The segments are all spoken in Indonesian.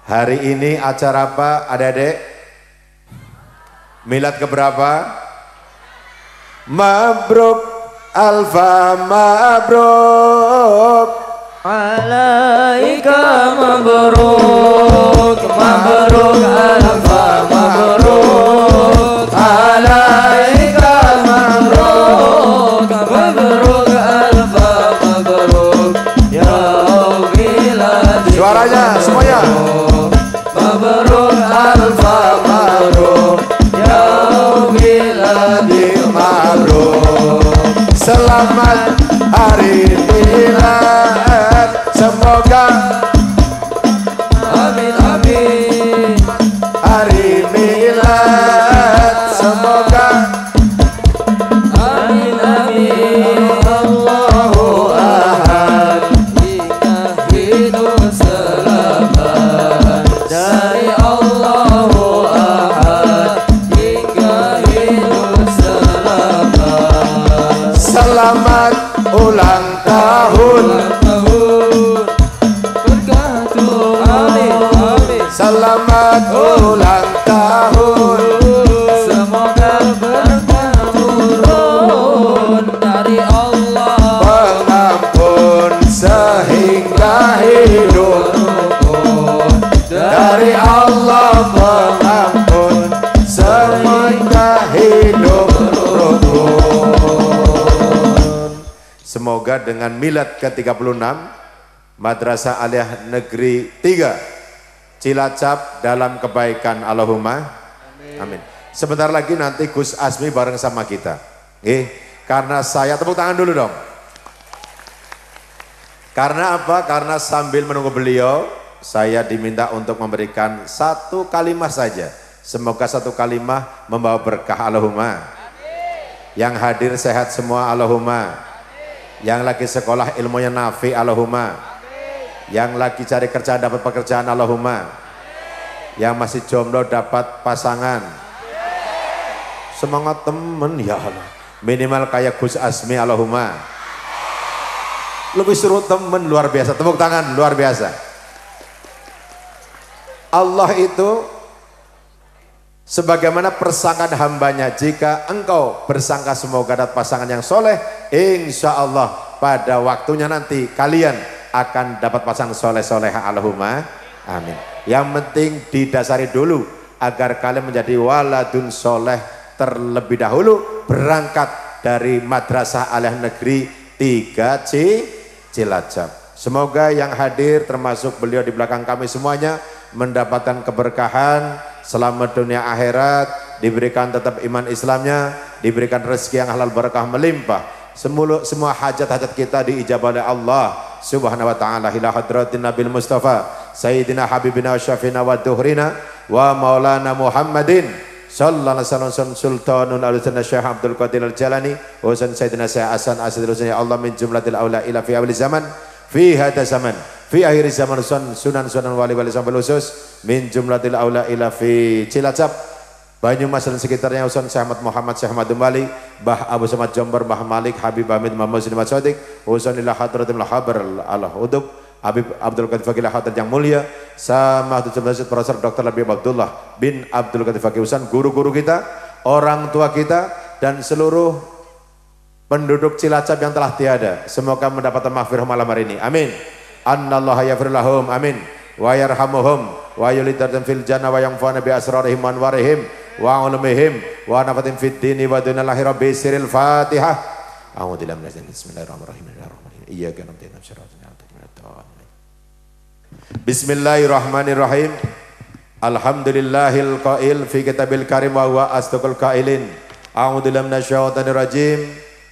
Hari ini acara apa adik-adik? Milad keberapa? Mabruk, alfa mabruk. Alaika mabruk, mabruk alfa mabruk. Alaika mabruk, mabruk alfa mabruk. Ya bilad. Suaranya semuanya. Mabruk alfa mabruk. Ya bilad Mabruk. Selamat hari milad, semoga amin amin. hari milad, semoga Amin amin. Allahu ahad. Hingga hidup selamat dari Allahu ahad. Hingga hidup selamat. selamat ulang tahun. Berkatuh. Amin amin. Selamat ulang tahun. Semoga berkah turun dari Allah. Pengampun sehingga hidup rukun. Dari Allah pengampun sehingga hidup rukun. Semoga dengan milad ke-36 Madrasah Aliyah Negeri 3 Cilacap dalam kebaikan, Allahumma amin. Sebentar lagi nanti Gus Asmi bareng sama kita. Karena saya tepuk tangan dulu dong. Karena apa? Karena sambil menunggu beliau, saya diminta untuk memberikan satu kalimat saja. Semoga satu kalimat membawa berkah, Allahumma. Yang hadir sehat semua, Allahumma. Yang lagi sekolah ilmunya nafi, Allahumma. Yang lagi cari kerjaan dapat pekerjaan, Allahumma. Yang masih jomblo dapat pasangan. Semangat temen ya Allah. Minimal kayak Gus Asmi, Allahumma. Lebih suruh temen, luar biasa. Tepuk tangan, luar biasa. Allah itu sebagaimana persangkaan hambanya. Jika engkau bersangka semoga dapat pasangan yang soleh, insya Allah pada waktunya nanti kalian akan dapat pasangan soleh-soleha, Allahumma amin. Yang penting didasari dulu agar kalian menjadi waladun soleh terlebih dahulu, berangkat dari Madrasah Aliyah Negeri 3 Cilacap. Semoga yang hadir termasuk beliau di belakang kami semuanya mendapatkan keberkahan selamat dunia akhirat, diberikan tetap iman Islamnya, diberikan rezeki yang halal barakah melimpah. Semua hajat-hajat kita diijabah oleh Allah subhanahu wa ta'ala. Ila hadratin Nabil Mustafa Sayyidina Habibina wa Syafina wa Duhrina wa Maulana Muhammadin sallallahu alaihi wasallam sultanun al-Husain Syekh Abdul Qadir al-Jalani Husain Sayyidina Syekh Hasan Asad Husain ya Allah min jumlatil aula ila fi awal zaman fi hada zaman fi akhir zaman sunan wali sampai khusus min jumlatil aula ila fi Cilacap Banyumas dan sekitarnya Husain Syekh Ahmad Muhammad Syekh Ahmad Malik Bah Abu Samad Jomber Bah Malik Habib Hamid Muhammad Muslim Sodik Husain ila hadratil habar al-hudub Habib Abdul Qadir Fakih Hadrat yang mulia sama Profesor Dr. Labib Abdullah bin Abdul Qadir Fakih Husain, guru-guru kita, orang tua kita dan seluruh penduduk Cilacap yang telah tiada, semoga mendapatkan maghfirah malam hari ini, amin. Annallaha yaghfir lahum, amin, wa yarhamuhum wa yulidarhum fil jannah wa yanfa'una bi asrarihim wa anwarihim wa ulumihim wa nafatin fid dini wa dunal akhirah bi sirril Fatihah. A'udzu billahi minasyaitonir rajim. Bismillahirrahmanirrahim. Iyyaka na'budu wa iyyaka nasta'in. Bismillahirrahmanirrahim. Alhamdulillahil qail fi kitabil karim wa huwa asdaqul qailin. A'udzu billahi minasyaitonir rajim.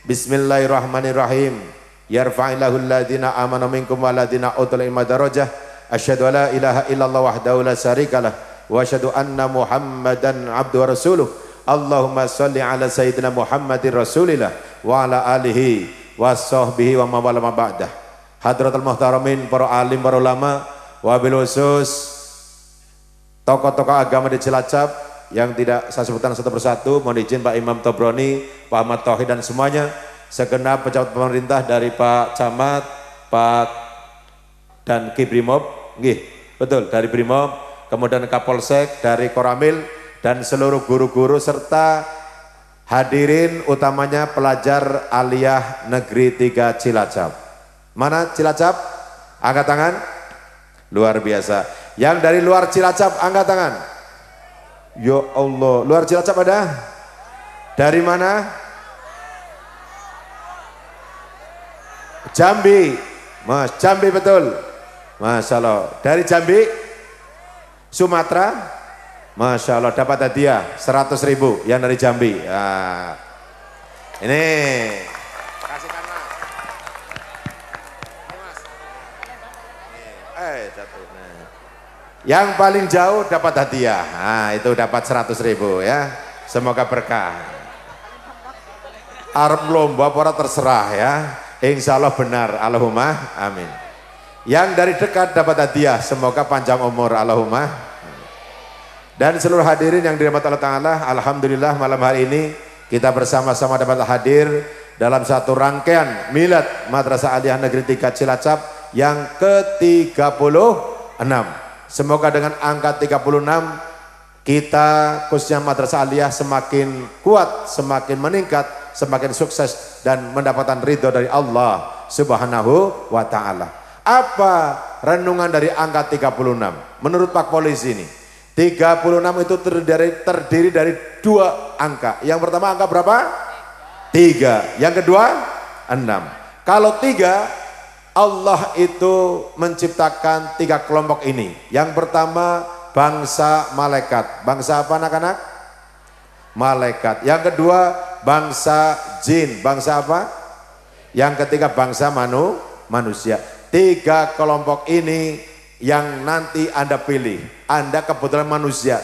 Bismillahirrahmanirrahim. Yarfa'illahu alladhina amanu minkum walladhina utul ilma darajah. Asyhadu an la ilaha illallah wahdahu la syarikalah wa asyhadu anna Muhammadan abduhu wa rasuluh. Allahumma shalli ala sayyidina Muhammadin rasulillah wa ala alihi wa sahbihi wa mawala ma ba'dah. Hadratul muhtaramin, para alim, para ulama, wabil khusus tokoh-tokoh agama di Cilacap yang tidak saya sebutkan satu persatu, mohon izin Pak Imam Tobroni, Pak Ahmad Tauhid dan semuanya, segenap pejabat pemerintah dari Pak Camat, Pak dan Kibrimob, nggih, betul, dari Brimob, kemudian Kapolsek, dari Koramil, dan seluruh guru-guru serta hadirin utamanya pelajar Aliyah Negeri 3 Cilacap. Mana Cilacap? Angkat tangan. Luar biasa. Yang dari luar Cilacap angkat tangan. Ya Allah, luar Cilacap ada? Dari mana? Jambi. Mas, Jambi betul. Masya Allah. Dari Jambi? Sumatera? Masya Allah, dapat hadiah 100.000 yang dari Jambi. Nah, ini kasihkan Mas. Ini Mas. Jatuh. Nah. Yang paling jauh dapat hadiah. Nah, itu dapat 100.000 ya. Semoga berkah. Arab lomba para terserah ya. Insya Allah benar. Allahumma amin. Yang dari dekat dapat hadiah. Semoga panjang umur. Allahumma. Dan seluruh hadirin yang dirahmati Allah Ta'ala, alhamdulillah malam hari ini kita bersama-sama dapat hadir dalam satu rangkaian milad Madrasah Aliyah Negeri 3 Cilacap yang ke-36. Semoga dengan angka 36 kita khususnya Madrasah Aliyah semakin kuat, semakin meningkat, semakin sukses dan mendapatkan ridho dari Allah Subhanahu wa Ta'ala. Apa renungan dari angka 36? Menurut Pak Polisi ini 36 itu terdiri dari 2 angka. Yang pertama angka berapa? 3. Yang kedua 6. Kalau 3, Allah itu menciptakan 3 kelompok ini. Yang pertama bangsa malaikat. Bangsa apa anak-anak? Malaikat. Yang kedua bangsa jin. Bangsa apa? Yang ketiga bangsa manusia. 3 kelompok ini yang nanti Anda pilih. Anda kebetulan manusia,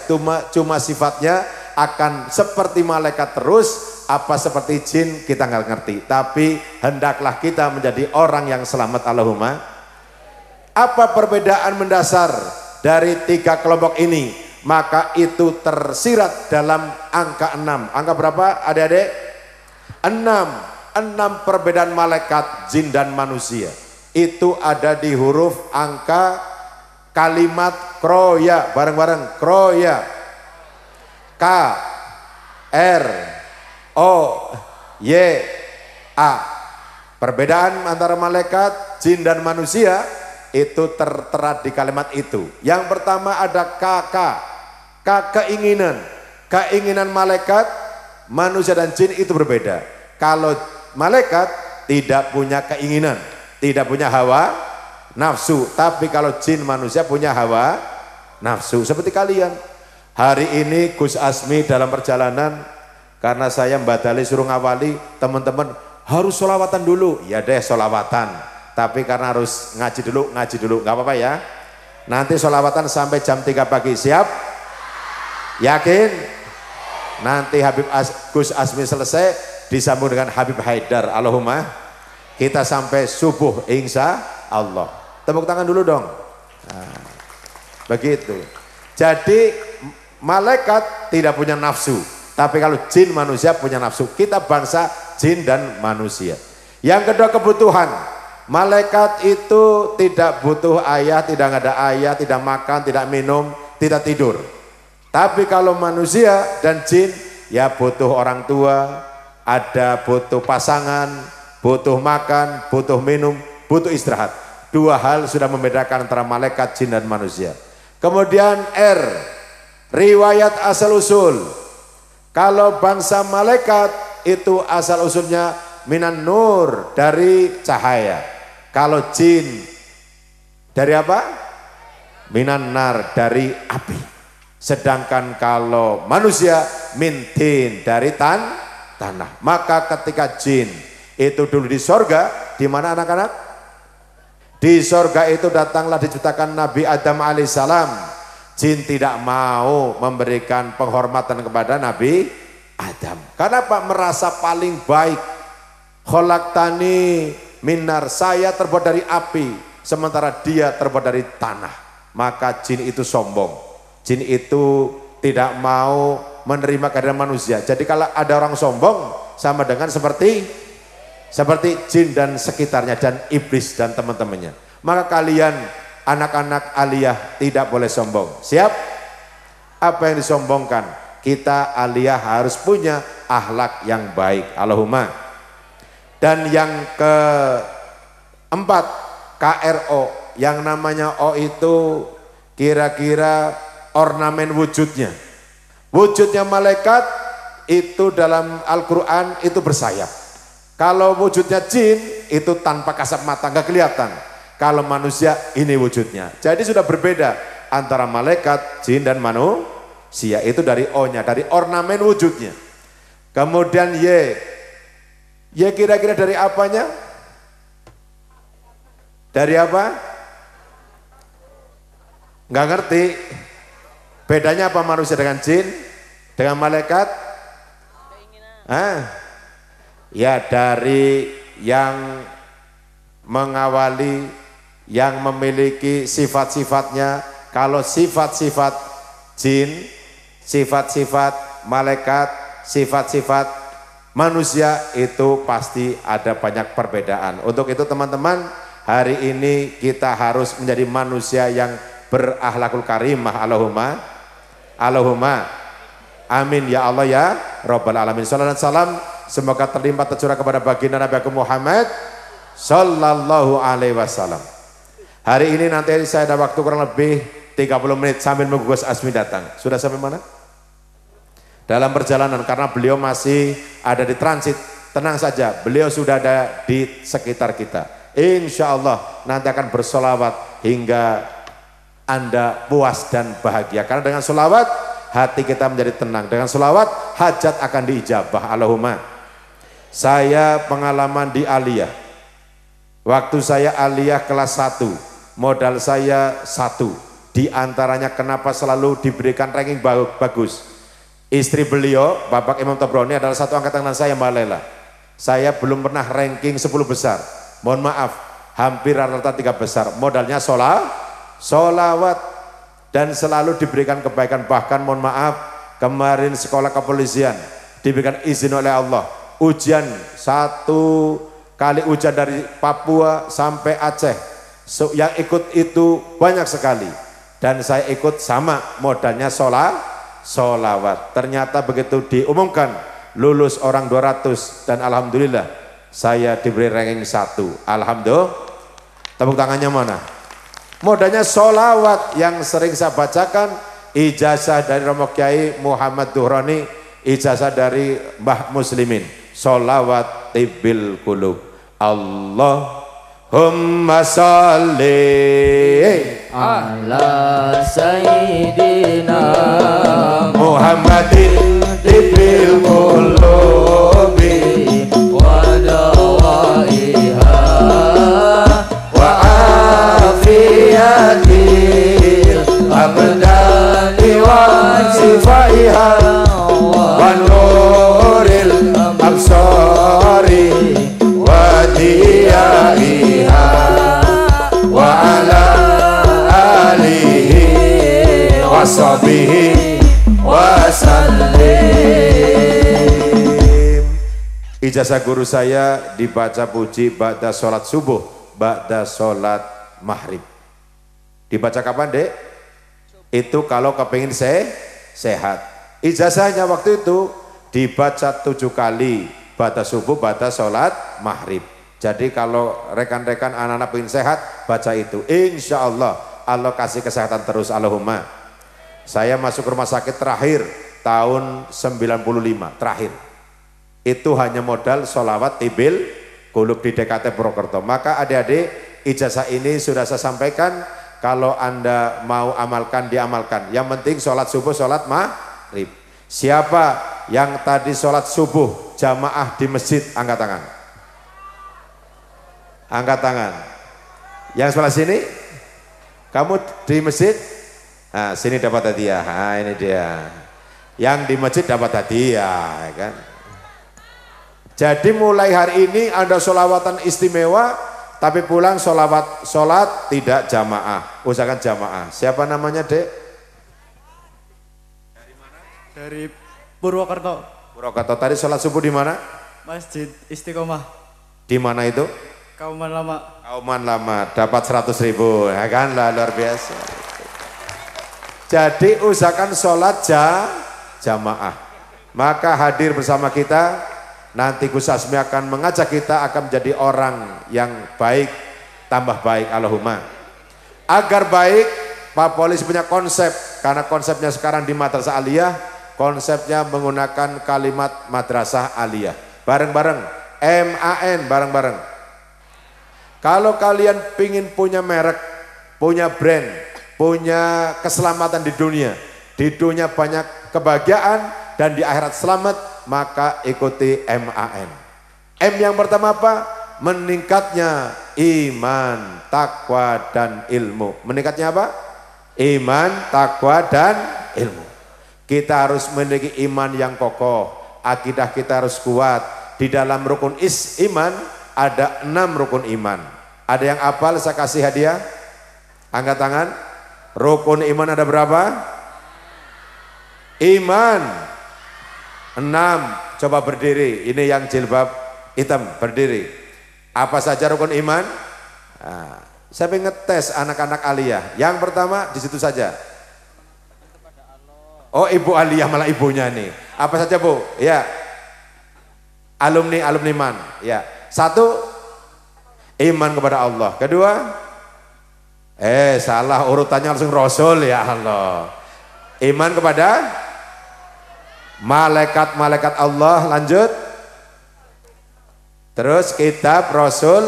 cuma sifatnya akan seperti malaikat terus, apa seperti jin kita nggak ngerti. Tapi hendaklah kita menjadi orang yang selamat. Allahumma. Apa perbedaan mendasar dari 3 kelompok ini? Maka itu tersirat dalam angka 6. Angka berapa adik-adik? 6. 6 perbedaan malaikat, jin dan manusia. Itu ada di huruf angka kalimat kroya, bareng-bareng kroya. K R O Y A. Perbedaan antara malaikat, jin dan manusia itu tertera di kalimat itu. Yang pertama ada KK. K keinginan. Keinginan malaikat, manusia dan jin itu berbeda. Kalau malaikat tidak punya keinginan, tidak punya hawa nafsu, tapi kalau jin manusia punya hawa nafsu seperti kalian. Hari ini Gus Asmi dalam perjalanan, karena saya Mbak Dali suruh ngawali, teman-teman harus sholawatan dulu. Ya deh sholawatan, tapi karena harus ngaji dulu, nggak apa-apa ya. Nanti sholawatan sampai jam 3 pagi, siap? Yakin? Nanti Gus Asmi selesai disambung dengan Habib Haidar. Allahumma. Kita sampai subuh insya Allah. Tepuk tangan dulu dong. Nah, begitu. Jadi malaikat tidak punya nafsu, tapi kalau jin manusia punya nafsu. Kita bangsa jin dan manusia. Yang kedua kebutuhan. Malaikat itu tidak butuh ayah, tidak ada ayah, tidak makan, tidak minum, tidak tidur. Tapi kalau manusia dan jin ya butuh orang tua, ada butuh pasangan, butuh makan, butuh minum, butuh istirahat. 2 hal sudah membedakan antara malaikat, jin dan manusia. Kemudian R, riwayat asal usul. Kalau bangsa malaikat itu asal usulnya minan nur, dari cahaya. Kalau jin dari apa? Minan nar, dari api. Sedangkan kalau manusia mintin, dari tanah. Maka ketika jin itu dulu di sorga, di mana anak-anak? Di sorga itu datanglah diciptakan Nabi Adam alaihissalam. Jin tidak mau memberikan penghormatan kepada Nabi Adam. Kenapa? Merasa paling baik. Kholaqtani minar, saya terbuat dari api, sementara dia terbuat dari tanah. Maka jin itu sombong. Jin itu tidak mau menerima kehadiran manusia. Jadi kalau ada orang sombong sama dengan seperti jin dan sekitarnya dan iblis dan teman-temannya. Maka kalian anak-anak aliyah tidak boleh sombong. Siap? Apa yang disombongkan? Kita aliyah harus punya akhlak yang baik. Allahumma. Dan yang keempat, KRO. Yang namanya O itu kira-kira ornamen wujudnya. Wujudnya malaikat itu dalam Al-Quran itu bersayap. Kalau wujudnya jin itu tanpa kasat mata, nggak kelihatan. Kalau manusia ini wujudnya. Jadi sudah berbeda antara malaikat, jin dan manusia. Itu dari O-nya, dari ornamen wujudnya. Kemudian Y. Y kira-kira dari apanya? Dari apa? Nggak ngerti. Bedanya apa manusia dengan jin? Dengan malaikat? Ya dari yang mengawali, yang memiliki sifat-sifatnya. Kalau sifat-sifat jin, sifat-sifat malaikat, sifat-sifat manusia itu pasti ada banyak perbedaan. Untuk itu teman-teman, hari ini kita harus menjadi manusia yang berakhlakul karimah. Allahumma, Allahumma, amin ya Allah ya Rabbal alamin. Sallallahu alaihi wasallam semoga terlimpah tercurah kepada baginda Nabi Muhammad sallallahu alaihi wasallam. Hari ini nanti saya ada waktu kurang lebih 30 menit sambil menunggu Gus Asmi datang. Sudah sampai mana? Dalam perjalanan, karena beliau masih ada di transit. Tenang saja, beliau sudah ada di sekitar kita. Insya Allah nanti akan bersolawat hingga Anda puas dan bahagia. Karena dengan solawat hati kita menjadi tenang. Dengan solawat hajat akan diijabah. Allahumma. Saya pengalaman di aliyah. Waktu saya aliyah kelas 1, modal saya 1. Di antaranya kenapa selalu diberikan ranking bagus. Istri beliau, Bapak Imam Tobroni adalah satu angkatan dengan saya, Mbak Lela. Saya belum pernah ranking 10 besar. Mohon maaf, hampir rata-rata 3 besar. Modalnya solawat dan selalu diberikan kebaikan. Bahkan mohon maaf, kemarin sekolah kepolisian diberikan izin oleh Allah. Ujian 1 kali ujian dari Papua sampai Aceh. Yang ikut itu banyak sekali. Dan saya ikut sama, modalnya solawat. Ternyata begitu diumumkan lulus orang 200 dan alhamdulillah saya diberi ranking 1. Alhamdulillah. Tepuk tangannya mana? Modalnya solawat yang sering saya bacakan. Ijazah dari Romo Kiai Muhammad Duhrani, ijazah dari Mbah Muslimin. Solawat tibil kulub. Allahumma salli ala sayyidina Muhammadin tibil qulubi wa dawaiha wa afiyatil abdani wa sifaiha wa nuril absari wa diyaiha wa ala alihi wa sahbihi wasallim. Ijazah guru saya dibaca puji ba'da sholat subuh, ba'da sholat maghrib. Dibaca kapan, Dek? Itu kalau kepingin sehat. Ijazahnya waktu itu dibaca 7 kali, ba'da subuh, ba'da sholat maghrib. Jadi kalau rekan-rekan anak-anak pengen sehat, baca itu. Insya Allah, Allah kasih kesehatan terus. Allahumma. Saya masuk rumah sakit terakhir tahun 95 terakhir. Itu hanya modal sholawat tibil kulub di DKT Purwokerto. Maka adik-adik, ijazah ini sudah saya sampaikan. Kalau Anda mau amalkan, diamalkan. Yang penting sholat subuh, sholat maghrib. Siapa yang tadi sholat subuh jamaah di masjid, angkat tangan. Angkat tangan. Yang sebelah sini, kamu di masjid. Nah, sini dapat hadiah. Nah, ini dia. Yang di masjid dapat hadiah, kan? Jadi mulai hari ini ada sholawatan istimewa, tapi pulang sholat tidak jamaah. Usahakan jamaah. Siapa namanya, Dek? Dari mana? Dari Purwokerto. Purwokerto. Tadi sholat subuh di mana? Masjid Istiqomah. Di mana itu? Kauman Lama. Kauman lama dapat 100.000 ya kan, lah luar biasa. Jadi usahakan sholat jamaah. Maka hadir bersama kita, nanti Gus Asmi akan mengajak kita akan menjadi orang yang baik, tambah baik, Allahumma. Agar baik, Pak Polisi punya konsep, karena konsepnya sekarang di Madrasah Aliyah, konsepnya menggunakan kalimat Madrasah Aliyah. Bareng-bareng, MAN, bareng-bareng. Kalau kalian pingin punya merek, punya brand, punya keselamatan di dunia banyak kebahagiaan dan di akhirat selamat, maka ikuti MAN. M yang pertama apa? Meningkatnya iman, takwa dan ilmu. Meningkatnya apa? Iman, takwa dan ilmu. Kita harus memiliki iman yang kokoh, akidah kita harus kuat. Di dalam rukun iman ada 6 rukun iman. Ada yang hafal, saya kasih hadiah? Angkat tangan. Rukun iman ada berapa? Iman 6. Coba berdiri. Ini yang jilbab hitam, berdiri. Apa saja rukun iman? Nah, saya pengen ngetes anak-anak Aliyah. Yang pertama di situ saja. Oh, Ibu Aliyah, malah ibunya nih. Apa saja Bu? Ya. Alumni man. Ya. 1, iman kepada Allah. Kedua, salah urutannya, langsung Rasul, ya Allah. Iman kepada malaikat-malaikat Allah. Lanjut. Terus kitab Rasul.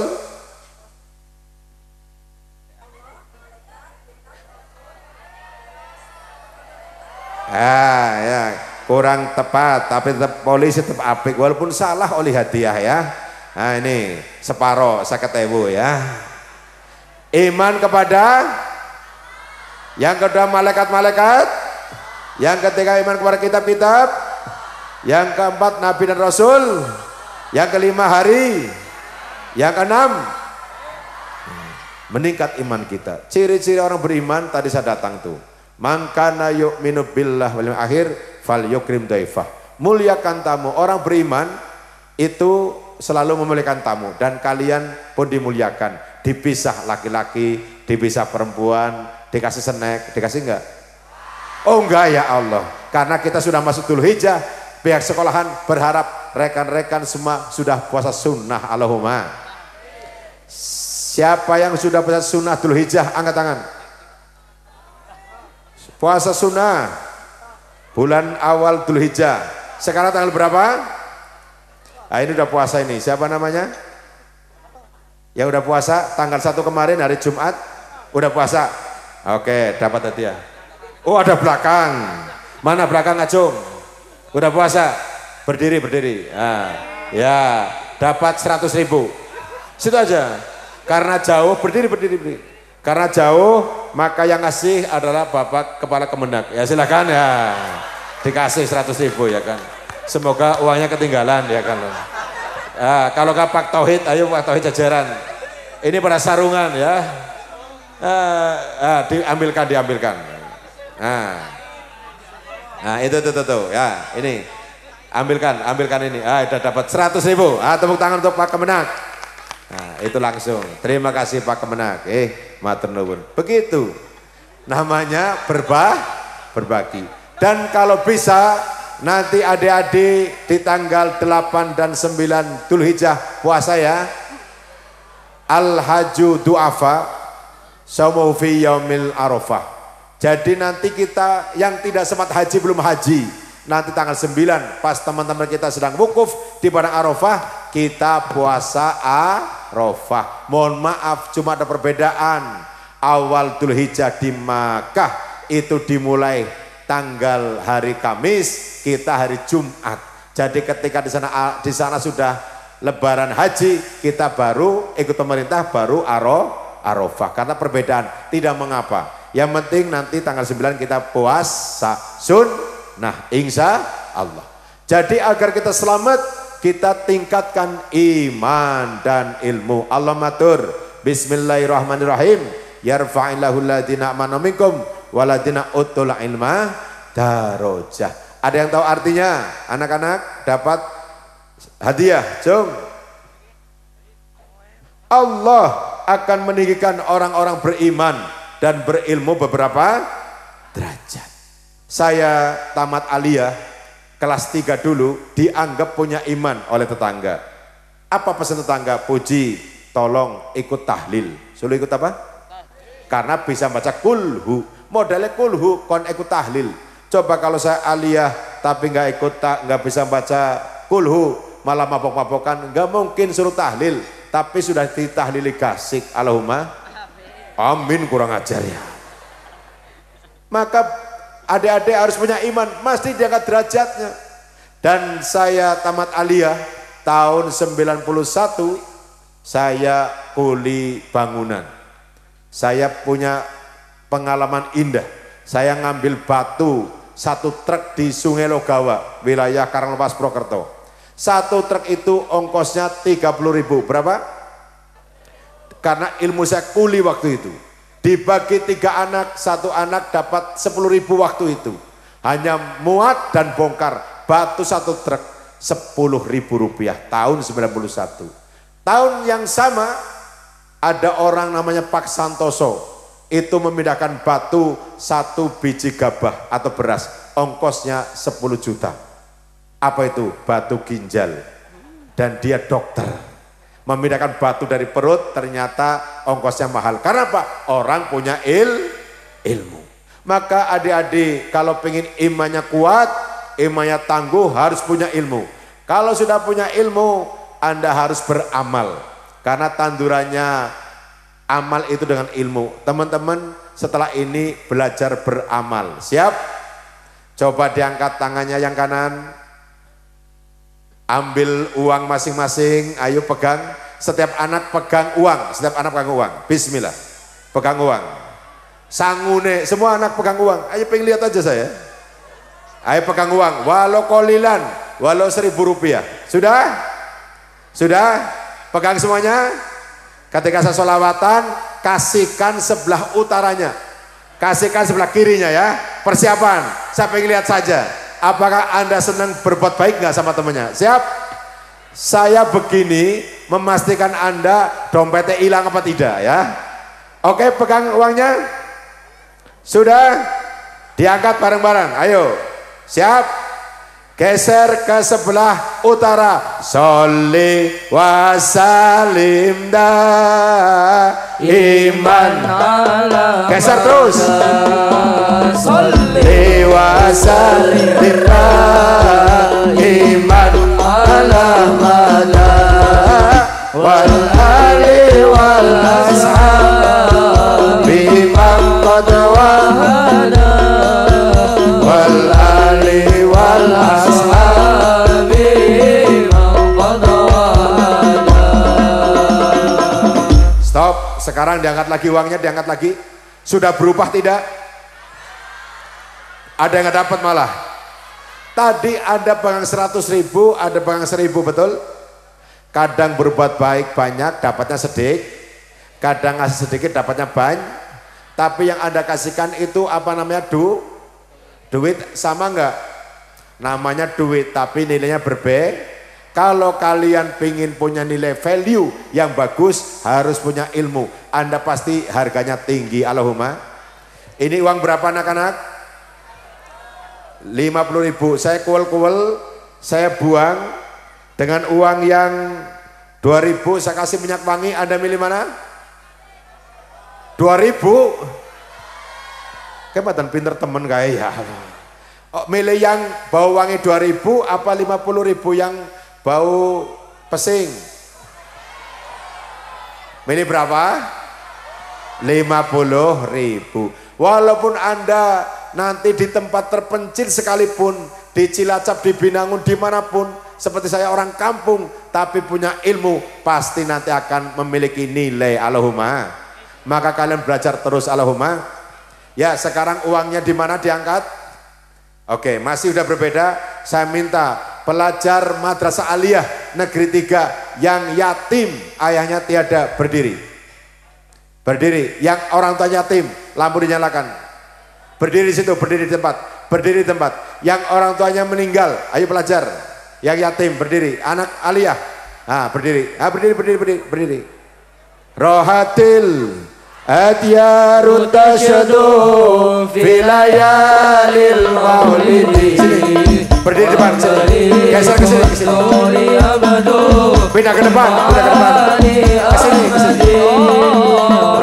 Ya, kurang tepat, tapi tetap Polisi tetap apik walaupun salah oleh hadiah ya. Nah ini separoh 50.000 ya. Iman kepada yang kedua malaikat-malaikat, yang ketiga iman kepada kitab-kitab, yang keempat Nabi dan Rasul, yang kelima hari, yang keenam meningkat iman kita. Ciri-ciri orang beriman tadi saya datang tuh. Man kana yu'minu billah wal yawmil akhir falyukrim dhaifah. Muliakan tamu. Orang beriman itu selalu memuliakan tamu, dan kalian pun dimuliakan. Dipisah laki-laki, dipisah perempuan, dikasih snack, dikasih enggak? Oh enggak ya Allah. Karena kita sudah masuk Dzulhijjah, pihak sekolahan berharap rekan-rekan semua sudah puasa sunnah. Allahumma. Siapa yang sudah puasa sunnah Dzulhijjah angkat tangan. Puasa sunnah bulan awal Dzulhijjah. Sekarang tanggal berapa? Nah, ini udah puasa ini. Siapa namanya? Yang udah puasa tanggal 1 kemarin hari Jumat udah puasa. Oke, dapat hadiah. Oh, ada belakang. Mana belakang Acung? Udah puasa. Berdiri. Nah, ya, dapat 100.000. Situ aja. Karena jauh, berdiri. Karena jauh, maka yang ngasih adalah Bapak Kepala Kemenak. Ya silakan ya, dikasih 100.000 ya kan. Semoga uangnya ketinggalan ya kan. Kalau nggak Pak Tauhid, ayo Pak Tauhid jajaran. Ini pada sarungan ya. Diambilkan. Nah itu ya ini. Ambilkan ini. Udah dapat 100.000. Tepuk tangan untuk Pak Kemenak. Nah, itu langsung. Terima kasih Pak Kemenak. Matur nuwun. Begitu. Namanya berbagi. Dan kalau bisa nanti adik-adik di tanggal 8 dan 9 Dzulhijjah puasa ya. Al-Haju Du'afa Saumu fi Yaumil Arafah. Jadi nanti kita yang tidak sempat haji belum haji, nanti tanggal 9 pas teman-teman kita sedang wukuf di padang Arafah, kita puasa Arafah. Mohon maaf cuma ada perbedaan. Awal Dzulhijjah di Makkah itu dimulai tanggal hari Kamis, kita hari Jumat. Jadi ketika di sana sudah Lebaran haji, kita baru ikut pemerintah baru Arafah. Karena perbedaan tidak mengapa. Yang penting nanti tanggal 9 kita puasa sunnah insya Allah. Jadi agar kita selamat, kita tingkatkan iman dan ilmu. Allah matur, bismillahirrahmanirrahim. Yarfa'illahu alladhina amanu minkum waladina utul ilma darajah. Ada yang tahu artinya? Anak-anak dapat hadiah. Cung. Allah akan meninggikan orang-orang beriman dan berilmu beberapa derajat. Saya tamat aliyah kelas 3 dulu, dianggap punya iman oleh tetangga. Apa pesan tetangga? Puji, tolong ikut tahlil. Suruh ikut apa? Karena bisa baca kulhu. Modalnya kulhu, kon ikut tahlil. Coba kalau saya aliyah tapi nggak bisa baca kulhu, malah mabok-mabokan, nggak mungkin suruh tahlil. Tapi sudah ditahlili gasik. Allahumma amin, kurang ajar ya. Maka adik-adik harus punya iman, mesti diangkat derajatnya. Dan saya tamat aliyah tahun 91, saya kuli bangunan. Saya punya pengalaman indah. Saya ngambil batu 1 truk di Sungai Logawa, wilayah Karanglepas Purwokerto. 1 truk itu ongkosnya 30.000. Berapa? Karena ilmu saya kuli waktu itu. Dibagi 3 anak, 1 anak dapat 10.000 waktu itu. Hanya muat dan bongkar batu 1 truk, 10.000 rupiah tahun 91. Tahun yang sama ada orang namanya Pak Santoso, itu memindahkan batu 1 biji gabah atau beras, ongkosnya 10 juta. Apa itu? Batu ginjal. Dan dia dokter. Memindahkan batu dari perut, ternyata ongkosnya mahal. Karena apa? Orang punya ilmu. Maka adik-adik kalau pengen imannya kuat, imannya tangguh, harus punya ilmu. Kalau sudah punya ilmu, Anda harus beramal. Karena tandurannya amal itu dengan ilmu. Teman-teman setelah ini belajar beramal. Siap? Coba diangkat tangannya yang kanan. Ambil uang masing-masing, ayo pegang. Setiap anak pegang uang, setiap anak pegang uang. Bismillah, pegang uang. Sangune, semua anak pegang uang. Ayo pengen lihat aja saya. Ayo pegang uang, walau kolilan, walau 1.000 rupiah. Sudah? Sudah? Pegang semuanya. Ketika saya sholawatan, kasihkan sebelah utaranya, kasihkan sebelah kirinya ya. Persiapan, saya pengen lihat saja. Apakah Anda senang berbuat baik nggak sama temannya? Siap? Saya begini memastikan Anda dompetnya hilang apa tidak ya. Oke, pegang uangnya. Sudah? Diangkat bareng-bareng. Ayo. Siap? Geser ke sebelah utara. Sholli wa sallim iman. Geser terus. Sholli wa sallim iman ala mala wal ali wal ashab biman qad wahada wal ali wal ashab biman qad wahada. Stop, sekarang diangkat lagi uangnya, diangkat lagi. Sudah berubah tidak? Ada yang nggak dapat malah. Tadi ada pegang 100.000, ada pegang 1.000, betul? Kadang berbuat baik banyak, dapatnya sedikit. Kadang ngasih sedikit, dapatnya banyak. Tapi yang Anda kasihkan itu apa namanya? Duit sama nggak? Namanya duit, tapi nilainya berbeda. Kalau kalian pingin punya nilai value yang bagus, harus punya ilmu. Anda pasti harganya tinggi. Allahumma. Ini uang berapa anak-anak? 50.000. Saya kuel-kuel, saya buang dengan uang yang 2.000. Saya kasih minyak wangi. Anda milih mana? 2.000. Kebatan pinter temen kayak ya. Oh, milih yang bau wangi 2.000 apa 50.000 yang bau pesing? Milih berapa? 50.000. Walaupun Anda nanti di tempat terpencil sekalipun, di Cilacap, di Binangun, dimanapun, seperti saya orang kampung, tapi punya ilmu, pasti nanti akan memiliki nilai. Allahumma. Maka kalian belajar terus. Allahumma. Ya, sekarang uangnya di mana diangkat? Oke, masih udah berbeda. Saya minta pelajar Madrasah Aliyah Negeri 3 yang yatim, ayahnya tiada, berdiri. Berdiri, yang orang tua yatim, lampu dinyalakan. Berdiri di situ, berdiri di tempat, berdiri di tempat. Yang orang tuanya meninggal, ayo pelajar. Yang yatim berdiri, anak aliyah, berdiri, berdiri. rohatil Adyarut tasyadu filayalil maulidi. Berdiri depan sini. Geser ke sini, ke sini. Pindah ke depan, pindah ke depan. Ke sini, ke sini.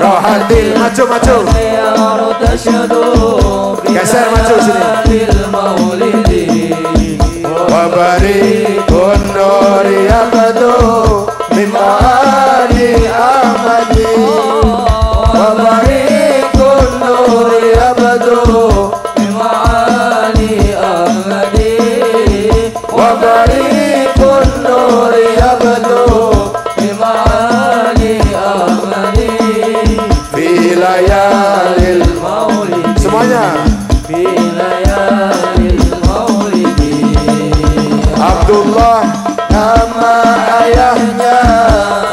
Rohatil, maju, maju. Geser, maju sini. Wabarikun nuri abadu mimani ahmadi. Wabarikun nuri abadu mimani ahmadi. Wabarikun nuri abadu mimani ahmadi. Filayalil maulidi. Semuanya. Filayalil maulidi. Abdullah nama ayahnya,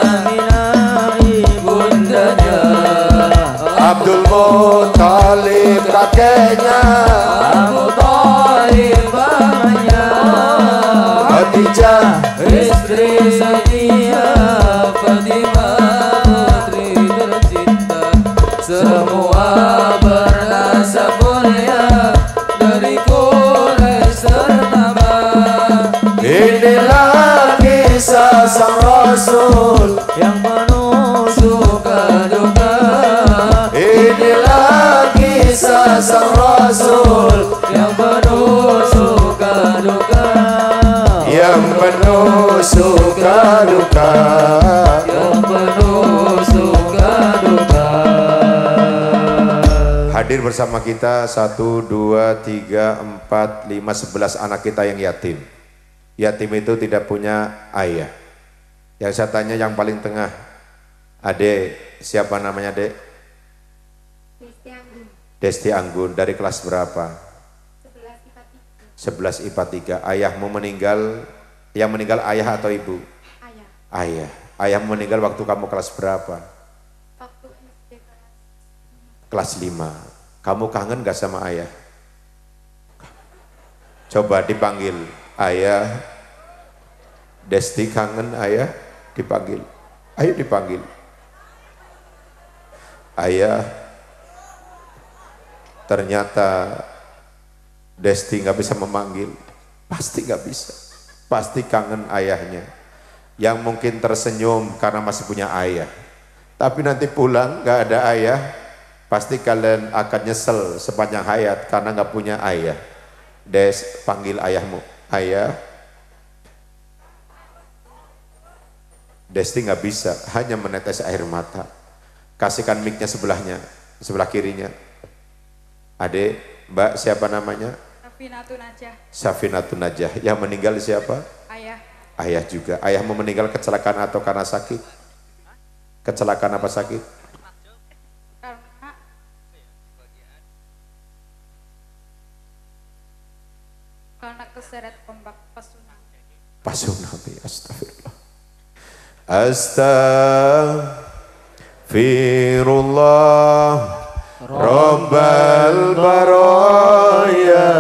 Aminah ibundanya, Abdul Muttalib kakeknya, Abu Thalib pamannya, Khadijah istri setia, Fatimah putri tercinta, semua bernasab mulia dari Quraisy ternama. Inilah kisah sang Rasul yang penuh suka duka. Inilah kisah sang Rasul yang penuh suka duka. Yang penuh suka duka. Yang penuh suka duka. Hadir bersama kita 1, 2, 3, 4, 5, 11 anak kita yang yatim. Yatim itu tidak punya ayah. Yang saya tanya yang paling tengah, adek siapa namanya dek? Desti Anggun. Desti Anggun. Dari kelas berapa? 11 IPA 3. 11 IPA 3. Ayahmu meninggal, yang meninggal ayah atau ibu? Ayah. Ayah. Ayahmu meninggal waktu kamu kelas berapa? Waktu SD Kelas 5. Kamu kangen gak sama ayah? Coba dipanggil. Ayah, Desti kangen ayah, dipanggil. Ayo dipanggil. Ayah, ternyata Desti nggak bisa memanggil. Pasti nggak bisa. Pasti kangen ayahnya. Yang mungkin tersenyum karena masih punya ayah. Tapi nanti pulang nggak ada ayah, pasti kalian akan nyesel sepanjang hayat karena nggak punya ayah. Des, panggil ayahmu. Ayah, Desti nggak bisa, hanya menetes air mata. Kasihkan mic-nya sebelahnya, sebelah kirinya. Adek, Mbak siapa namanya? Safinatun Najah. Safinatun Najah. Yang meninggal siapa? Ayah. Ayah juga. Ayahmu meninggal kecelakaan atau karena sakit? Kecelakaan apa sakit? Karena keseret ombak pas tsunami. Pas tsunami, astagfirullah. Astaghfirullah Rabbal baraya.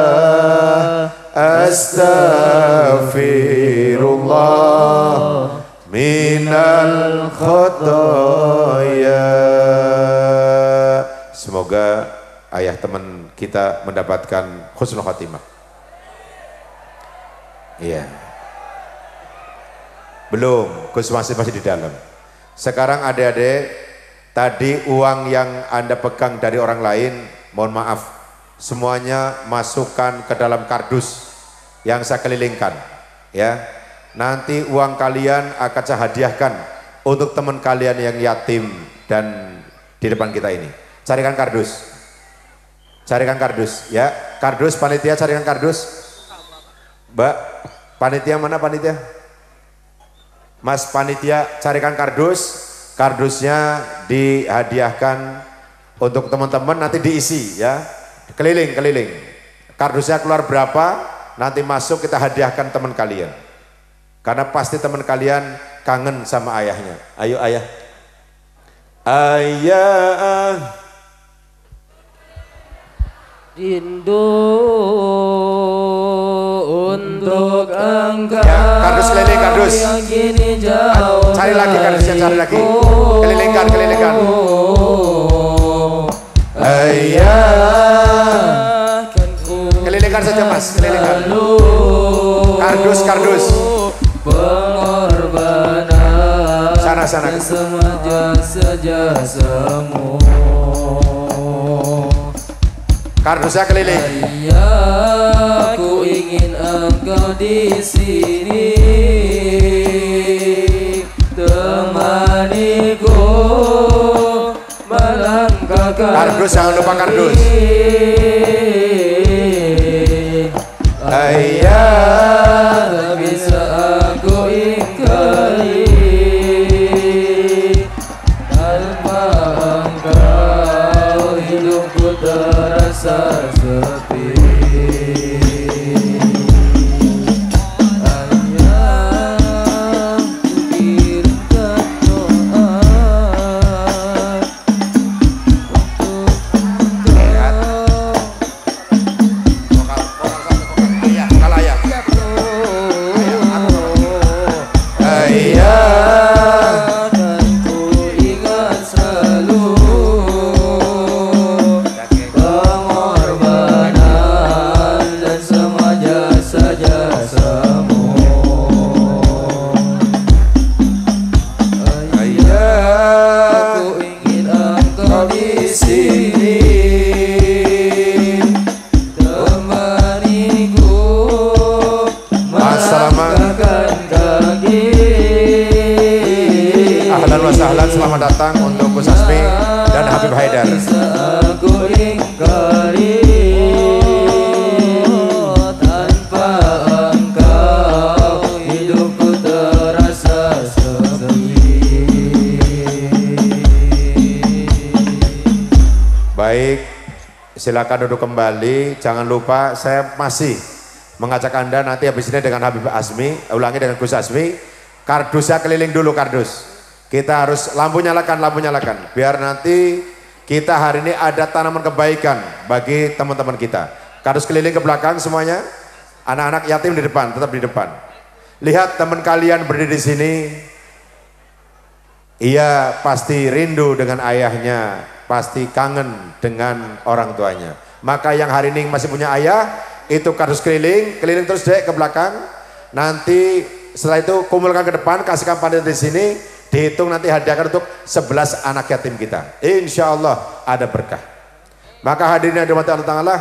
Astaghfirullah minal khotoya. Semoga ayah teman kita mendapatkan husnul khatimah. Iya. Belum, Gus masih di dalam. Sekarang adik-adik, tadi uang yang Anda pegang dari orang lain, mohon maaf, semuanya masukkan ke dalam kardus yang saya kelilingkan. Ya, nanti uang kalian akan saya hadiahkan untuk teman kalian yang yatim dan di depan kita ini. Carikan kardus. Carikan kardus, ya. Kardus, panitia carikan kardus. Mbak, panitia mana panitia? Mas panitia carikan kardus. Kardusnya dihadiahkan untuk teman-teman, nanti diisi ya. Keliling. Kardusnya keluar berapa, nanti masuk kita hadiahkan teman kalian. Karena pasti teman kalian kangen sama ayahnya. Ayo ayah. Ayah. Rindu untuk engkau. Ya, kardus keliling kardus. Cari lagi kardusnya, cari lagi. Kelilingkan, kelilingkan. Ayah. Kelilingkan saja mas, kelilingkan. Kardus, kardus. Pengorbanan. Sana, sana. Sejasamu. Kardusnya keliling. Ayah, ku ingin engkau di sini, temaniku melangkahkan kardus, jangan lupa kardus. Ayah, tak bisa aku ingkari, tanpa engkau hidupku terasa sepi. Ayah, ku kirimkan doa untuk selamat datang untuk Gus Asmi dan Habib Haidar. Tanpa engkau hidupku terasa sepi. Baik, silakan duduk kembali. Jangan lupa saya masih mengajak Anda nanti habis ini dengan Habib Asmi, ulangi dengan Gus Asmi. Kardusnya keliling dulu kardus. Kita harus lampu nyalakan, biar nanti kita hari ini ada tanaman kebaikan bagi teman-teman kita. Kardus keliling ke belakang semuanya. Anak-anak yatim di depan, tetap di depan. Lihat teman kalian berdiri di sini. Ia pasti rindu dengan ayahnya, pasti kangen dengan orang tuanya. Maka yang hari ini masih punya ayah, itu kardus keliling, keliling terus dek ke belakang. Nanti setelah itu kumpulkan ke depan, kasihkan panitia di sini. Dihitung nanti hadiahkan untuk 11 anak yatim kita. Insya Allah ada berkah. Maka hadirin yang dirahmati Allah Ta'ala,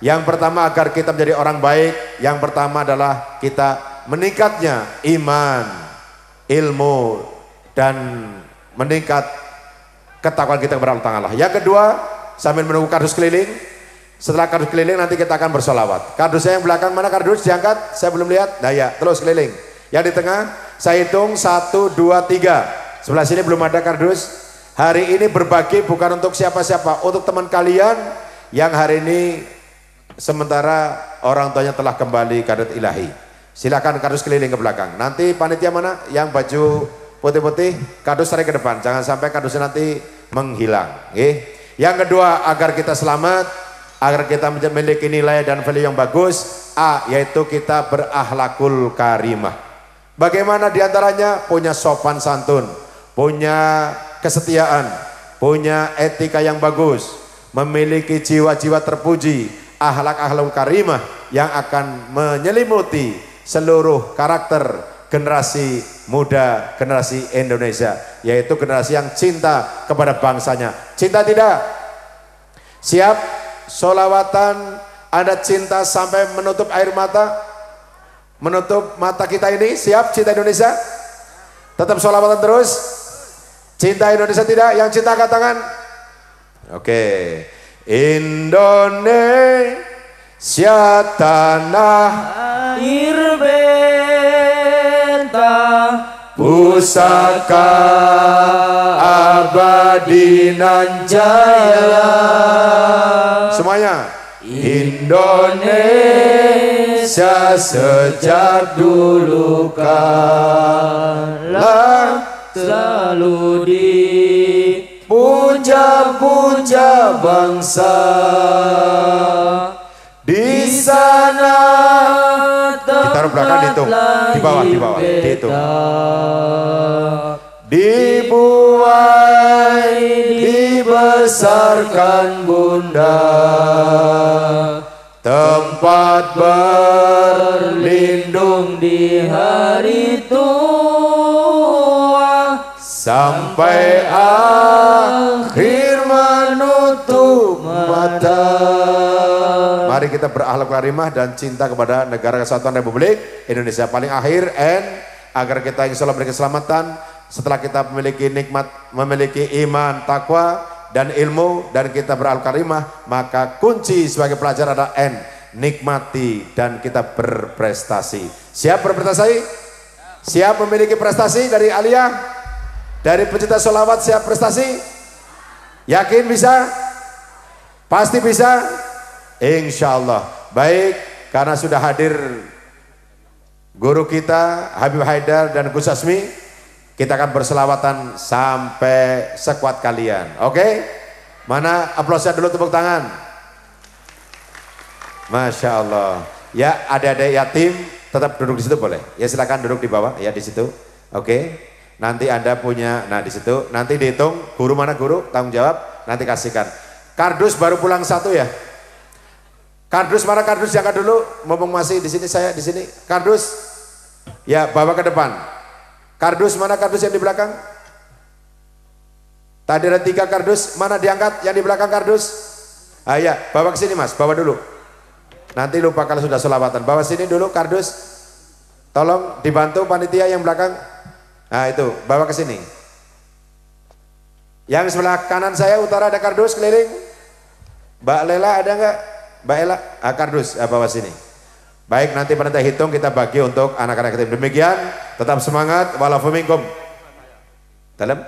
yang pertama agar kita menjadi orang baik, yang pertama adalah kita meningkatnya iman, ilmu, dan meningkat ketakwaan kita kepada Allah Ta'ala. Yang kedua, sambil menunggu kardus keliling, setelah kardus keliling nanti kita akan bersolawat. Kardusnya yang belakang mana kardus? Diangkat, saya belum lihat. Nah ya, terus keliling. Yang di tengah, saya hitung 1, 2, 3. Sebelah sini belum ada kardus. Hari ini berbagi bukan untuk siapa-siapa, untuk teman kalian yang hari ini sementara orang tuanya telah kembali ke hadraт ilahi. Silakan kardus keliling ke belakang. Nanti panitia mana yang baju putih-putih, kardus tarik ke depan. Jangan sampai kardusnya nanti menghilang. Yang kedua, agar kita selamat, agar kita memiliki nilai dan value yang bagus, yaitu kita berakhlakul karimah. Bagaimana diantaranya? Punya sopan santun, punya kesetiaan, punya etika yang bagus, memiliki jiwa-jiwa terpuji, akhlak-akhlak karimah yang akan menyelimuti seluruh karakter generasi muda, generasi Indonesia, yaitu generasi yang cinta kepada bangsanya. Cinta tidak? Siap? Sholawatan, Anda cinta sampai menutup air mata? Menutup mata kita ini, siap cinta Indonesia? Tetap sholawatan terus? Cinta Indonesia tidak? Yang cinta angkat tangan. Oke. Indonesia tanah air bentang, pusaka abadi nan jaya. Semuanya. Indonesia sejak dulu kala selalu dipuja-puja bangsa. Di sana taruh belakang dihitung. Di bawah, dihitung. Dibuai, dibesarkan bunda, tempat berlindung di hari tua, sampai akhir menutup mata. Mari kita berakhlak karimah dan cinta kepada Negara Kesatuan Republik Indonesia. Paling akhir, agar kita insya Allah berkeselamatan. Setelah kita memiliki nikmat, memiliki iman, takwa, dan ilmu, dan kita berakhlak karimah, maka kunci sebagai pelajar adalah nikmati dan kita berprestasi. Siap berprestasi? Siap memiliki prestasi dari aliyah? Dari pecinta sholawat siap prestasi? Yakin bisa? Pasti bisa? Insya Allah. Baik, karena sudah hadir guru kita Habib Haidar dan Gus Asmi, kita akan berselawatan sampai sekuat kalian. Oke? Mana aplausnya dulu, tepuk tangan. Masya Allah. Ya, adik-adik yatim tetap duduk di situ boleh. Ya silakan duduk di bawah ya di situ. Oke? Nanti Anda punya, nah di situ nanti dihitung guru mana guru tanggung jawab, nanti kasihkan. Kardus baru pulang satu ya. Kardus mana kardus, jangan dulu, mumpung masih di sini, saya di sini. Kardus, ya bawa ke depan. Kardus mana kardus yang di belakang? Tadi ada 3 kardus, mana diangkat yang di belakang kardus? Ah ya, bawa ke sini mas, bawa dulu. Nanti lupa kalau sudah sholawatan. Bawa sini dulu kardus. Tolong dibantu panitia yang belakang. Nah itu, bawa ke sini. Yang sebelah kanan saya utara ada kardus keliling. Mbak Lela ada enggak? Mbak Ella, kardus, bawa sini. Baik, nanti panitia hitung kita bagi untuk anak-anak yatim. Demikian, tetap semangat. Walafu minkum. Dalam.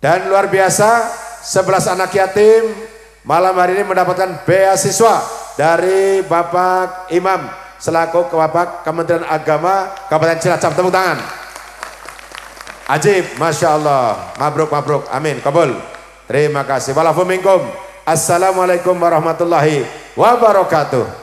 Dan luar biasa, 11 anak yatim malam hari ini mendapatkan beasiswa dari Bapak Imam selaku Bapak Kementerian Agama Kabupaten Cilacap. Tepuk tangan. Ajib, masya Allah. Mabruk, mabruk. Amin. Kabul. Terima kasih. Walafu minkum. Assalamualaikum warahmatullahi wabarakatuh.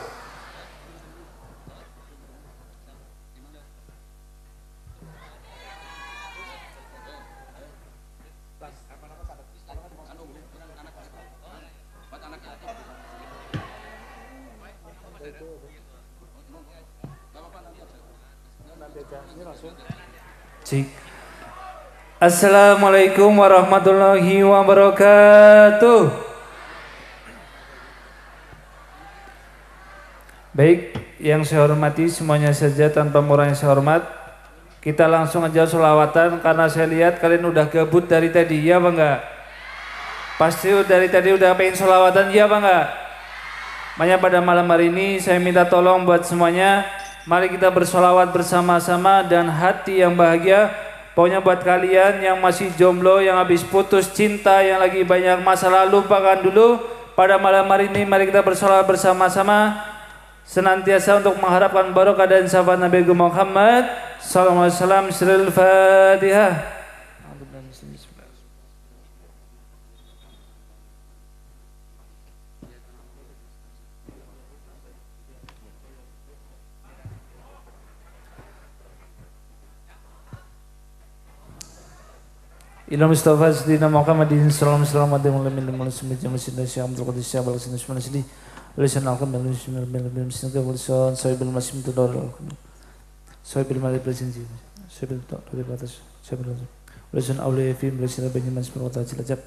Assalamualaikum warahmatullahi wabarakatuh. Baik, yang saya hormati semuanya saja tanpa mengurangi saya hormat. Kita langsung aja sholawatan karena saya lihat kalian udah gabut dari tadi, ya apa enggak? Pasti dari tadi udah pengen sholawatan, ya apa enggak? Makanya pada malam hari ini saya minta tolong buat semuanya, mari kita bersolawat bersama-sama dan hati yang bahagia. Pokoknya buat kalian yang masih jomblo, yang habis putus cinta, yang lagi banyak masalah, lupakan dulu. Pada malam hari ini mari kita bersolawat bersama-sama senantiasa untuk mengharapkan barokah dan syafaat Nabi Muhammad sallallahu alaihi wasallam. Surah Al-Fatihah. Ila Mustafa Sidina Muhammadin sallallahu alaihi wasallam adamul min al-muslimin jamasina syam al-qadis syam al-sinna syamana sidi lisan al-qam bil muslimin bil muslimin bil lisan sahibil muslim tudar sahibil malik presensi sahibil dari batas sahibil lisan awliya fi lisan banyak masbur wa ta'ala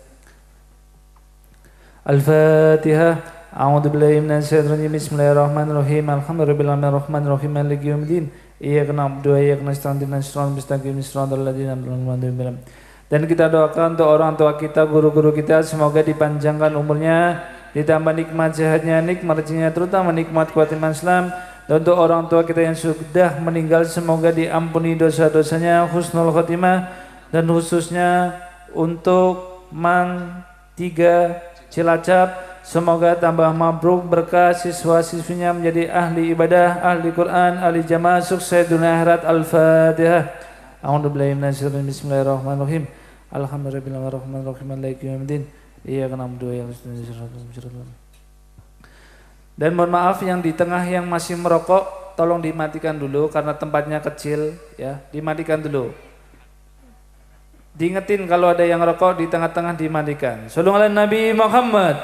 Al-Fatihah. A'udzu billahi minasy syaithanir rajim. Bismillahirrahmanirrahim. Alhamdulillahi rabbil alamin maliki yaumiddin. Iyyaka na'budu wa iyyaka nasta'in ihdinas siratal mustaqim siratal ladzina an'amta 'alaihim. Dan kita doakan untuk orang tua kita, guru-guru kita, semoga dipanjangkan umurnya, ditambah nikmat sehatnya, nikmat rezekinya, terutama nikmat kuat iman Islam. Dan untuk orang tua kita yang sudah meninggal, semoga diampuni dosa-dosanya, husnul khotimah, dan khususnya untuk Mang 3 Cilacap, semoga tambah mabruk berkah, siswa-siswinya menjadi ahli ibadah, ahli Quran, ahli jamaah, sukses dunia akhirat. Al-Fatihah. A'udzubillahi minasyaitonir rajim. Bismillahirrahmanirrahim. Alhamdulillahirrahmanirrahim. Maliki yaumiddin. Iyyaka na'budu wa iyyaka nasta'in. Dan mohon maaf yang di tengah yang masih merokok, tolong dimatikan dulu karena tempatnya kecil ya, dimatikan dulu. Diingetin kalau ada yang rokok di tengah-tengah dimatikan. Shallallahu ala Nabi Muhammad.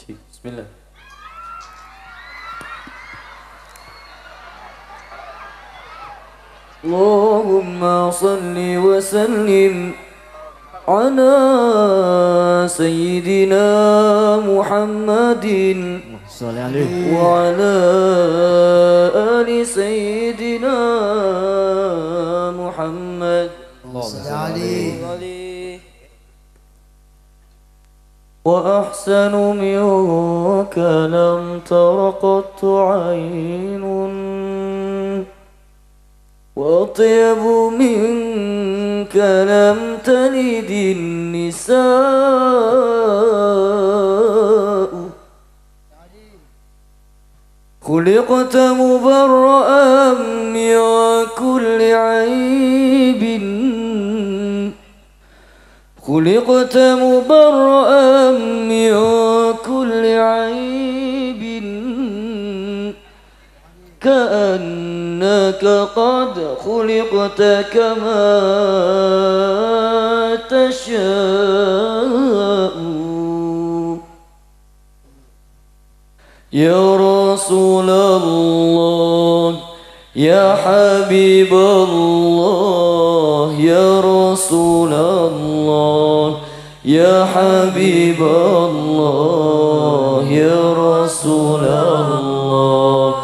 Bismillah. Allahumma salli wa sallim ala sayyidina Muhammadin wa ala ali sayyidina Muhammad. وأحسن منك لم تر قط عين وأطيب منك لم تلد النساء خلقت مبرأ من كل عيب خلقت مبرأ من كل عيب كأنك قد خلقت كما تشاء يا رسول الله يا حبيب الله يا رسول الله يا حبيب الله يا رسول الله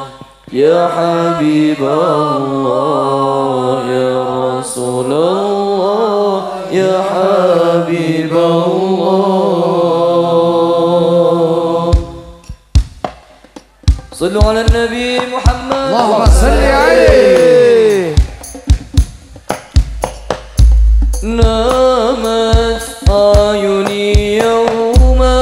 يا حبيب الله يا رسول الله يا حبيب الله صلوا على النبي محمد اللهم صل عليه. نامت أعيني يوما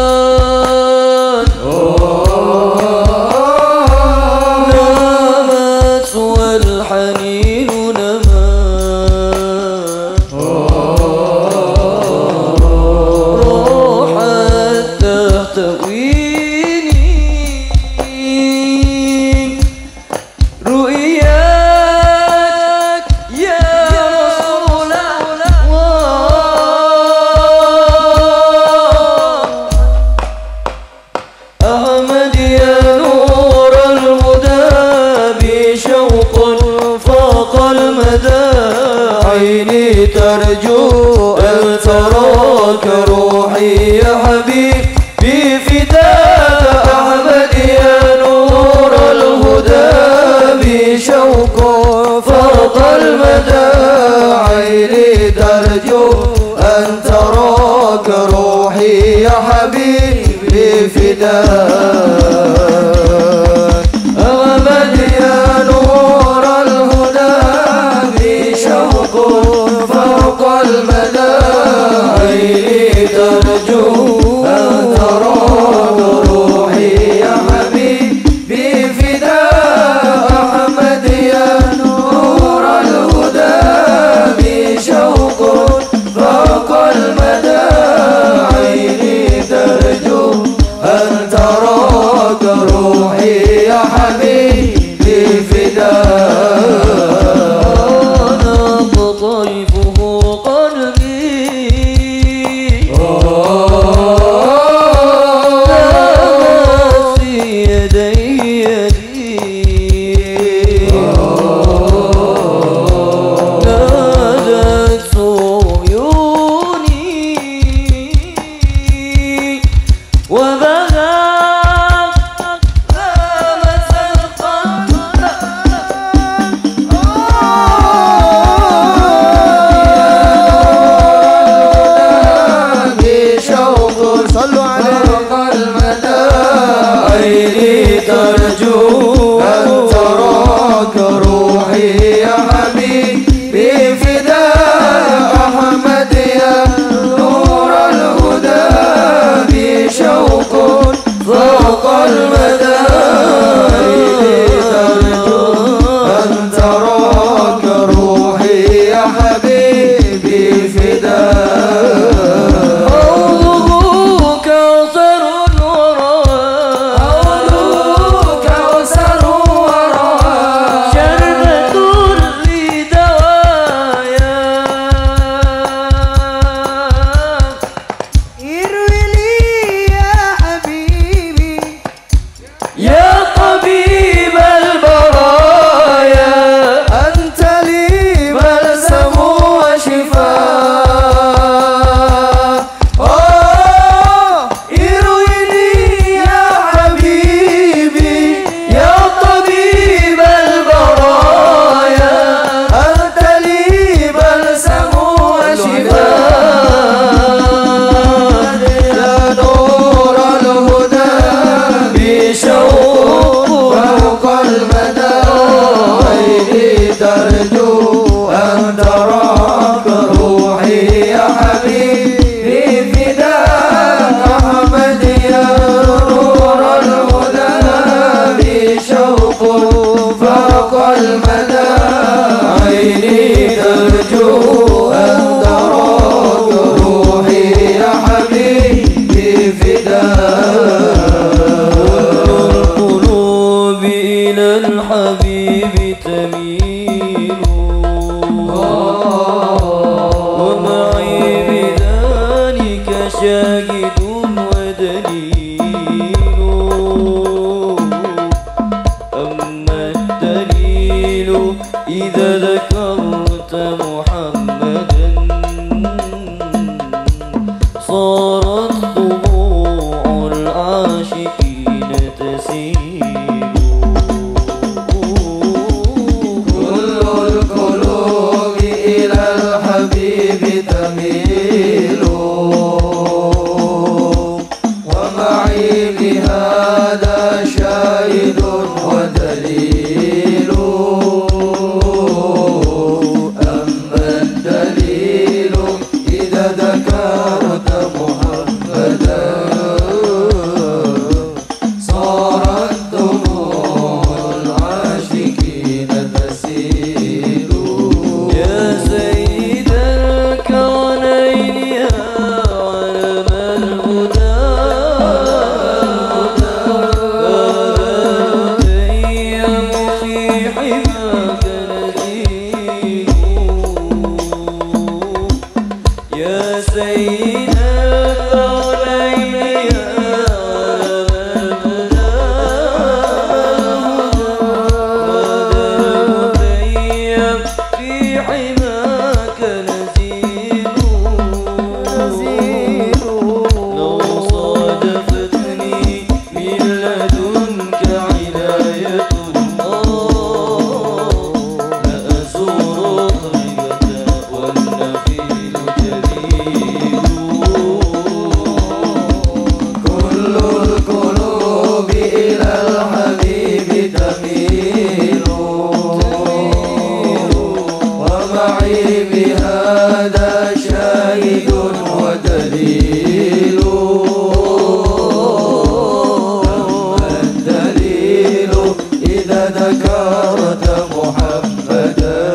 نامت والحنين نما راحت تهتويني رؤياك يا رسول أحمد يا نور الهدى بشوق فاق المدى عيني ترجو أن تراك روحي يا حبيبي فداك أحمد يا نور الهدى بشوق فاق المدى عيني ترجو أن تراك روحي يا حبيبي فداك أحمد يا نور الهدى بشوق فوق المدى عيني ترجو أن تراك روحي يا حبيبي فداك أحمد يا نور الهدى بشوق فوق المدى عيني ترجو أن تراك الحبيب فداء القلوب إلى الحبيب تميل ومعي بذلك شاهد ودليل أما الدليل إذا ذكرت محمدا صارت دموع العاشقين تسيل كل القلوب إلى الحبيب تميل ومعي بهذا شاهد ودليل أما الدليل إذا ذكرت محمدا صارت دموع العاشقين تسيل يا سيد الكونين يا علم الهدى أتيم في حماك نزيل يا سيد الكونين يا علم الهدى أتيم في حماك نزيل لو صادفتني من لدنك عناية لأزور الطريقة والنخيل جليل كل القلوب إلى الحبيب تميل ومعي بهذا شاهد ودليل أما الدليل إذا ذكرت محمدا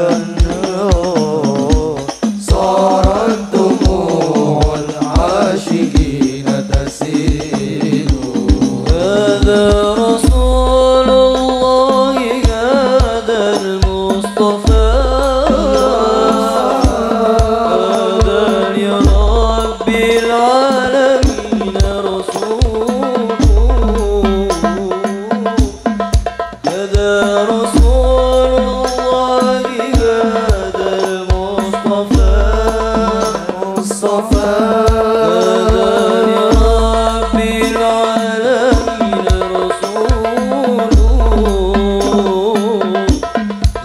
صارت دموع العاشقين تسيل هذا رسول الله هذا المصطفى هذا لرب العالمين رسول هذا رسول الله هذا المصطفى هذا لرب العالمين رسول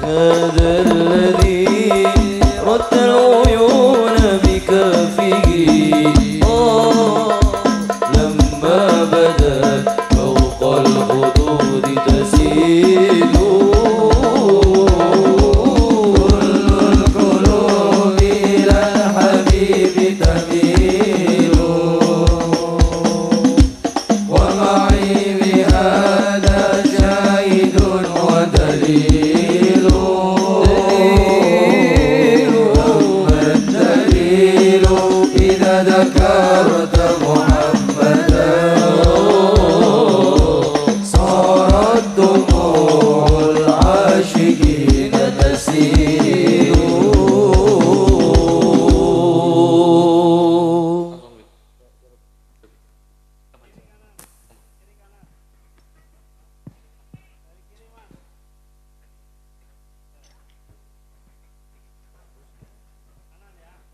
هذا الذي رد العيون بكفه لما بدت فوق الخدود تسيل كل القلوب إلى الحبيب تميل ومعي بهذا شاهد ودليل أما الدليل إذا ذكرت محمدا صارت دموع العاشقين تسيل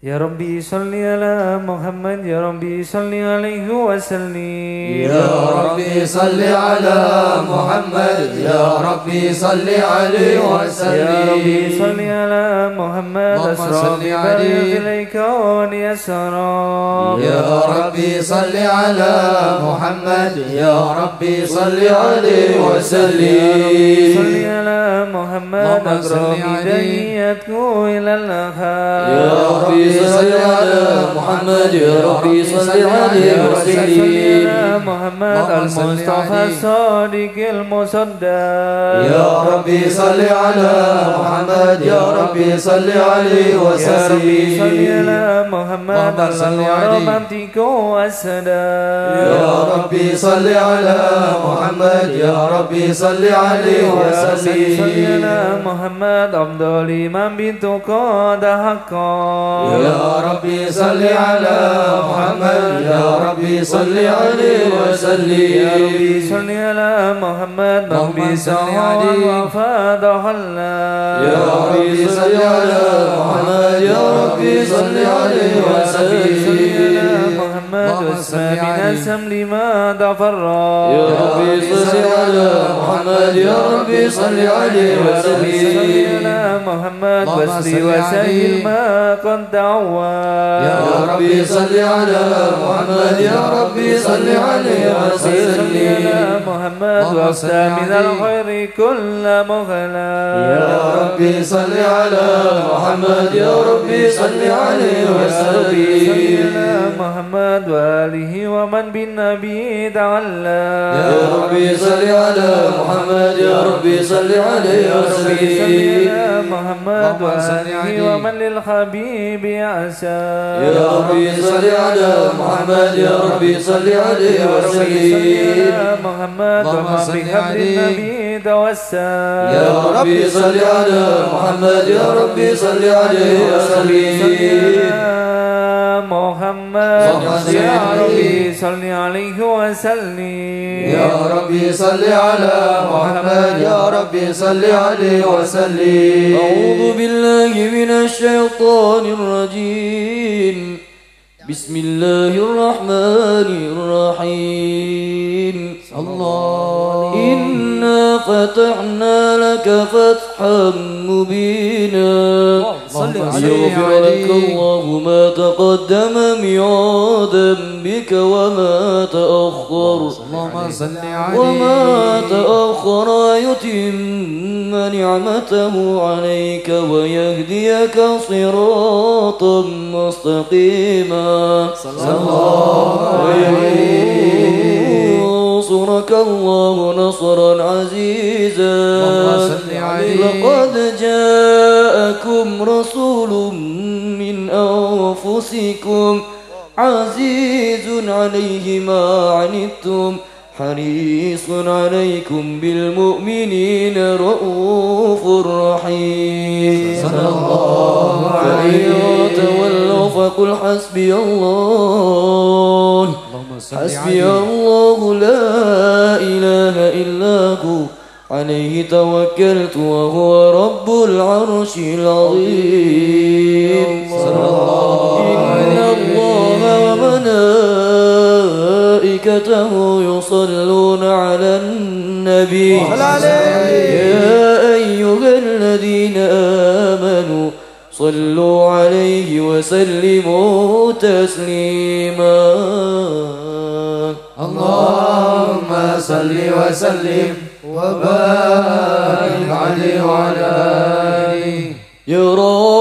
Ya Rabbi salli ala Muhammad Ya Rabbi salli alaihi wasallim يا ربي صل على محمد يا ربي صل عليه Ya Rabbi وسلم salli ala Muhammad اللهم Asra صل bi عليه. ilayka wa yasra يا ربي صل على محمد يا ربي صل عليه وسلم salli ala Muhammad اللهم صل Aqra عليه. bidayatku ila al-akhir يا ربي صل على محمد يا ربي صل عليه وسلم محمد المصطفى الصادق المصدق يا ربي صل على محمد يا ربي صل عليه وسلم يا ربي صل على محمد الرومانتيك والسلام يا ربي صل على محمد يا ربي صل عليه وسلم على محمد أفضل من بنت قاد حقا يا ربي صل على محمد يا ربي صل عليه وسلم يا ربي صل على محمد من بسعى وفاد حلا يا ربي صل على محمد يا ربي صل عليه وسلم محمد واسمى من السم لما ضفر يا ربي صل على محمد يا ربي صل عليه وسلم محمد واسلي وسهل ما قد دعوى يا ربي صل على محمد يا ربي صل عليه وسلم محمد وافتى من الخير كل مغلا يا ربي صل على محمد يا ربي صل عليه وسلم محمد وآله ومن بالنبي تعالى يا ربي صل على محمد يا ربي صل عليه وسلم محمد وآله ومن للحبيب أسى يا ربي صل على محمد يا ربي صل عليه وسلم محمد ومن بحبل النبي توسى يا ربي صل على محمد يا ربي صل عليه وسلم محمد يا ربي صل عليه وسلم يا ربي صل على محمد يا ربي صل عليه وسلم أعوذ بالله من الشيطان الرجيم بسم الله الرحمن الرحيم الله إنا فتحنا لك فتحا مبينا ليغفر لك الله ما تقدم من ذنبك وما تأخر وما تأخر ويتم نعمته عليك ويهديك صراطا مستقيما وينصرك الله نصرا عزيزا لقد جاءكم رسول من أنفسكم عزيز عليه ما عنتم حريص عليكم بالمؤمنين رؤوف رحيم فإن تولوا فقل حسبي الله حسبي الله لا إله إلا هو عليه توكلت وهو رب العرش العظيم إن الله وملائكته يصلون على النبي يا أيها الذين آمنوا صلوا عليه وسلموا تسليما اللهم صل وسلم وبارك عليه وعلى آله يا رب